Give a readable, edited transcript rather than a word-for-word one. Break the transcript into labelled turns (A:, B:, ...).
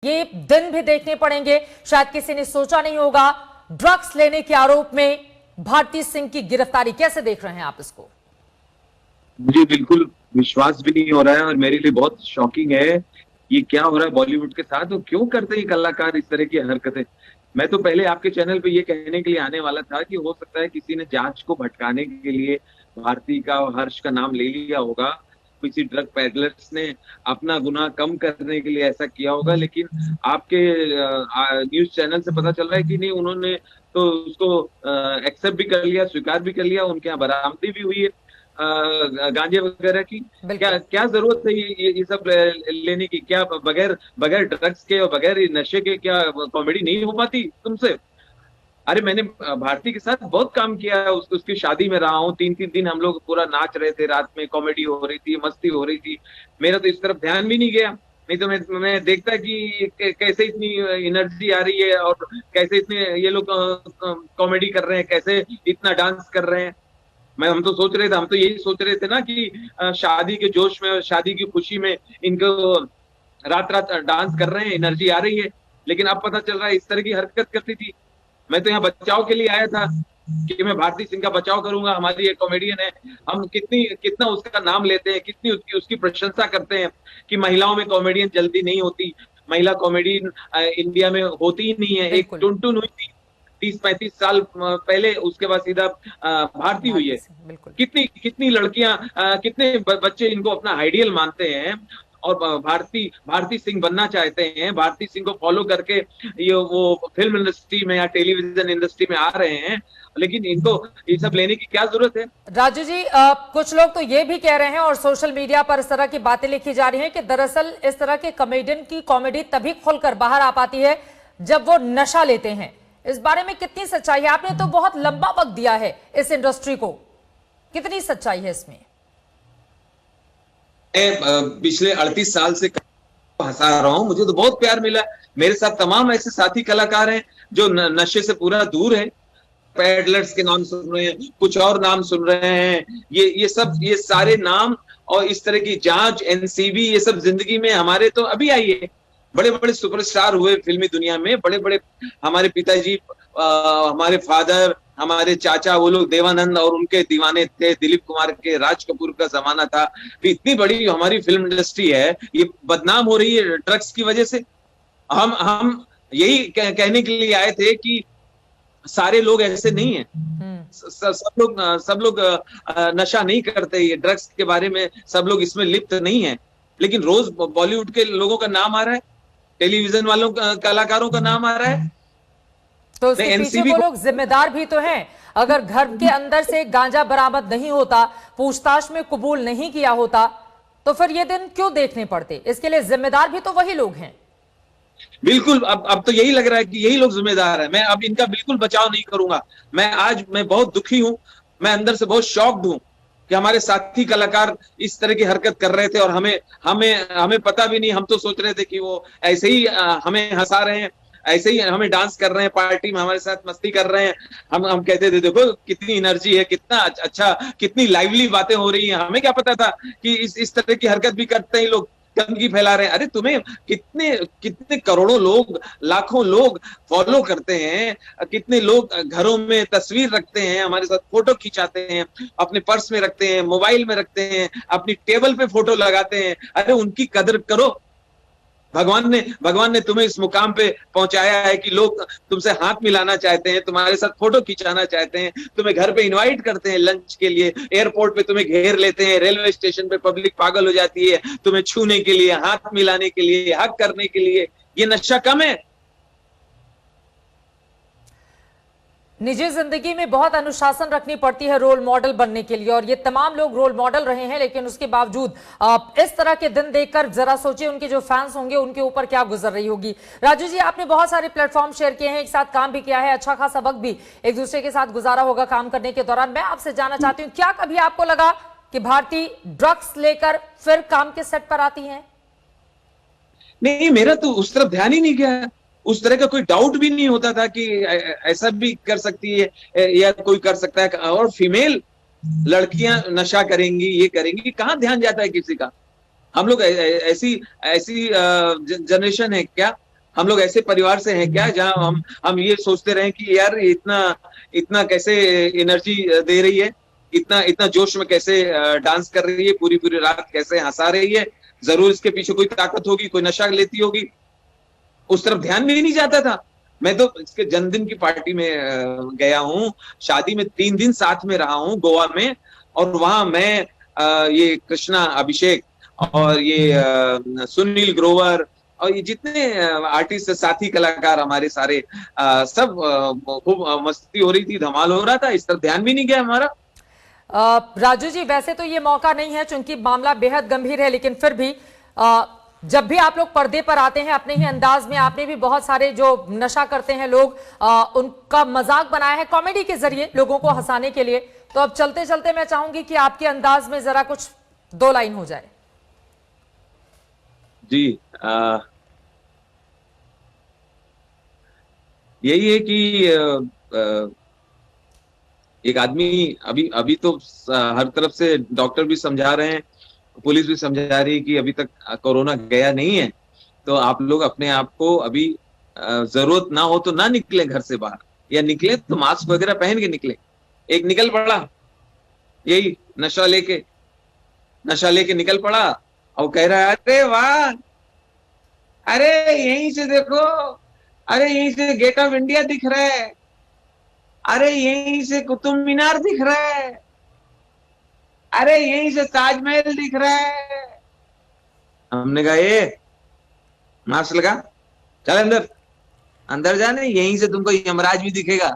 A: ये दिन भी देखने पड़ेंगे, शायद किसी ने सोचा नहीं होगा। ड्रग्स लेने के आरोप में भारती सिंह की गिरफ्तारी, कैसे देख रहे हैं आप इसको?
B: मुझे बिल्कुल विश्वास भी नहीं हो रहा है और मेरे लिए बहुत शॉकिंग है। ये क्या हो रहा है बॉलीवुड के साथ, और क्यों करते हैं कलाकार इस तरह की हरकतें। मैं तो पहले आपके चैनल पे ये कहने के लिए आने वाला था कि हो सकता है किसी ने जांच को भटकाने के लिए भारती का और हर्ष का नाम ले लिया होगा, किसी ड्रग पेडलर्स ने अपना गुनाह कम करने के लिए ऐसा किया होगा। लेकिन आपके न्यूज चैनल से पता चल रहा है कि नहीं, उन्होंने तो उसको एक्सेप्ट भी कर लिया, स्वीकार भी कर लिया। उनके यहाँ बरामदी भी हुई है गांजे वगैरह की। क्या क्या जरूरत है ये सब लेने की? क्या बगैर बगैर ड्रग्स के और बगैर नशे के क्या कॉमेडी नहीं हो पाती तुमसे? अरे मैंने भारती के साथ बहुत काम किया है, उसकी शादी में रहा हूँ। 3-3 दिन हम लोग पूरा नाच रहे थे, रात में कॉमेडी हो रही थी, मस्ती हो रही थी। मेरा तो इस तरफ ध्यान भी नहीं गया। नहीं तो मैं देखता कि कैसे इतनी एनर्जी आ रही है और कैसे इतने ये लोग कॉमेडी कर रहे हैं, कैसे इतना डांस कर रहे हैं। हम तो यही सोच रहे थे ना कि शादी के जोश में और शादी की खुशी में इनको रात रात डांस कर रहे हैं, एनर्जी आ रही है। लेकिन अब पता चल रहा है इस तरह की हरकत करती थी। मैं तो यहाँ बचाव के लिए आया था कि मैं भारती सिंह का बचाव करूंगा। हमारी एक कॉमेडियन है, हम कितना उसका नाम लेते हैं, कितनी उसकी प्रशंसा करते हैं कि महिलाओं में कॉमेडियन जल्दी नहीं होती, महिला कॉमेडियन इंडिया में होती ही नहीं है। एक टुनटुन हुई थी 30-35 साल पहले, उसके बाद सीधा भारती हुई है। कितनी कितनी लड़कियां, कितने बच्चे इनको अपना आइडियल मानते हैं और भारती सिंह बनना चाहते हैं। भारती सिंह को फॉलो करके ये वो फिल्म इंडस्ट्री में या टेलीविजन इंडस्ट्री में आ रहे हैं। लेकिन इनको ये सब लेने की क्या जरूरत है?
A: राजू जी, कुछ लोग तो ये भी कह रहे हैं और सोशल मीडिया पर इस तरह की बातें लिखी जा रही हैं कि दरअसल इस तरह के कॉमेडियन की कॉमेडी तभी खोलकर बाहर आ पाती है जब वो नशा लेते हैं। इस बारे में कितनी सच्चाई है? आपने तो बहुत लंबा वक्त दिया है इस इंडस्ट्री को, कितनी सच्चाई है इसमें?
B: पिछले 38 साल से हंसा रहा हूं, मुझे तो बहुत प्यार मिला। मेरे साथ तमाम ऐसे साथी कलाकार हैं जो नशे से पूरा दूर हैं। पैडलर्स के नाम सुन रहे हैं, कुछ और नाम सुन रहे हैं। ये सारे नाम और इस तरह की जांच, एनसीबी, ये सब जिंदगी में हमारे तो अभी आई है। बड़े बड़े सुपरस्टार हुए फिल्मी दुनिया में, बड़े बड़े हमारे पिताजी, हमारे फादर, हमारे चाचा, वो लोग देवानंद और उनके दीवाने थे। दिलीप कुमार के, राज कपूर का जमाना था। इतनी बड़ी हमारी फिल्म इंडस्ट्री है, ये बदनाम हो रही है ड्रग्स की वजह से। हम यही कहने के लिए आए थे कि सारे लोग ऐसे नहीं हैं। सब लोग नशा नहीं करते। ये ड्रग्स के बारे में सब लोग इसमें लिप्त नहीं है। लेकिन रोज बॉलीवुड के लोगों का नाम आ रहा है, टेलीविजन वालों कलाकारों का नाम आ रहा है।
A: तो उसके पीछे वो लोग जिम्मेदार भी तो हैं। अगर घर के अंदर से गांजा बरामद नहीं होता, पूछताछ में कबूल नहीं किया होता, तो फिर ये दिन क्यों देखने पड़ते? इसके लिए जिम्मेदार भी तो वही लोग हैं।
B: बिल्कुल, अब तो यही लग रहा है कि यही लोग जिम्मेदार है। मैं अब इनका बिल्कुल बचाव नहीं करूंगा। मैं बहुत दुखी हूं, मैं अंदर से बहुत शॉक्ड हूं कि हमारे साथी कलाकार इस तरह की हरकत कर रहे थे और हमें पता भी नहीं। हम तो सोच रहे थे कि वो ऐसे ही हमें हंसा रहे हैं, ऐसे ही हमें डांस कर रहे हैं, पार्टी में हमारे साथ मस्ती कर रहे हैं। हम कहते थे देखो कितनी एनर्जी है, कितना अच्छा, कितनी लाइवली बातें हो रही हैं। हमें क्या पता था कि इस तरह की हरकत भी करते हैं लोग, गंदगी फैला रहे हैं। अरे तुम्हें कितने कितने करोड़ों लोग, लाखों लोग फॉलो करते हैं, कितने लोग घरों में तस्वीर रखते हैं, हमारे साथ फोटो खिंचाते हैं, अपने पर्स में रखते हैं, मोबाइल में रखते हैं, अपनी टेबल पे फोटो लगाते हैं। अरे उनकी कदर करो। भगवान ने तुम्हें इस मुकाम पे पहुंचाया है कि लोग तुमसे हाथ मिलाना चाहते हैं, तुम्हारे साथ फोटो खिंचाना चाहते हैं, तुम्हें घर पे इनवाइट करते हैं लंच के लिए, एयरपोर्ट पे तुम्हें घेर लेते हैं, रेलवे स्टेशन पे पब्लिक पागल हो जाती है तुम्हें छूने के लिए, हाथ मिलाने के लिए, हक करने के लिए। ये नशा कम है?
A: निजी जिंदगी में बहुत अनुशासन रखनी पड़ती है रोल मॉडल बनने के लिए, और ये तमाम लोग रोल मॉडल रहे हैं। लेकिन उसके बावजूद इस तरह के दिन देखकर जरा सोचिए उनके जो फैंस होंगे उनके ऊपर क्या गुजर रही होगी। राजू जी, आपने बहुत सारे प्लेटफॉर्म शेयर किए हैं, एक साथ काम भी किया है, अच्छा खासा वक्त भी एक दूसरे के साथ गुजारा होगा काम करने के दौरान। मैं आपसे जानना चाहती हूँ, क्या कभी आपको लगा कि भारती ड्रग्स लेकर फिर काम के सेट पर आती है?
B: नहीं, मेरा तो उस तरफ ध्यान ही नहीं गया। उस तरह का कोई डाउट भी नहीं होता था कि ऐसा भी कर सकती है या कोई कर सकता है। और फीमेल लड़कियां नशा करेंगी, ये करेंगी, कहाँ ध्यान जाता है किसी का? हम लोग ऐसी जनरेशन है क्या हम लोग ऐसे परिवार से हैं क्या जहां हम ये सोचते रहे कि यार इतना इतना कैसे एनर्जी दे रही है, इतना इतना जोश में कैसे डांस कर रही है, पूरी पूरी रात कैसे हंसा रही है, जरूर इसके पीछे कोई ताकत होगी, कोई नशा लेती होगी। उस तरफ ध्यान भी नहीं जाता था। मैं तो इसके जन्मदिन की पार्टी में गया हूँ, शादी में 3 दिन साथ में रहा हूँ गोवा में, और वहां मैं ये कृष्णा अभिषेक और ये सुनील ग्रोवर और ये जितने आर्टिस्ट साथी कलाकार हमारे सारे सब खूब मस्ती हो रही थी, धमाल हो रहा था, इस तरफ ध्यान भी नहीं गया हमारा।
A: राजू जी, वैसे तो ये मौका नहीं है चूंकि मामला बेहद गंभीर है, लेकिन फिर भी जब भी आप लोग पर्दे पर आते हैं अपने ही अंदाज में, आपने भी बहुत सारे जो नशा करते हैं लोग उनका मजाक बनाया है कॉमेडी के जरिए लोगों को हंसाने के लिए। तो अब चलते चलते मैं चाहूंगी कि आपके अंदाज में जरा कुछ 2 लाइन हो जाए।
B: जी यही है कि एक आदमी अभी अभी तो हर तरफ से डॉक्टर भी समझा रहे हैं, पुलिस भी समझा रही है कि अभी तक कोरोना गया नहीं है, तो आप लोग अपने आप को अभी जरूरत ना हो तो ना निकले घर से बाहर, या निकले तो मास्क वगैरह पहन के निकले। एक निकल पड़ा यही नशा लेके निकल पड़ा और कह रहा है अरे वाह, अरे यहीं से देखो, अरे यहीं से गेट ऑफ इंडिया दिख रहा है, अरे यहीं से कुतुब मीनार दिख रहा है, अरे यहीं से ताजमहल दिख रहा है। हमने कहा ये मास्क लगा, चल अंदर, अंदर जाने, यहीं से तुमको यमराज भी दिखेगा।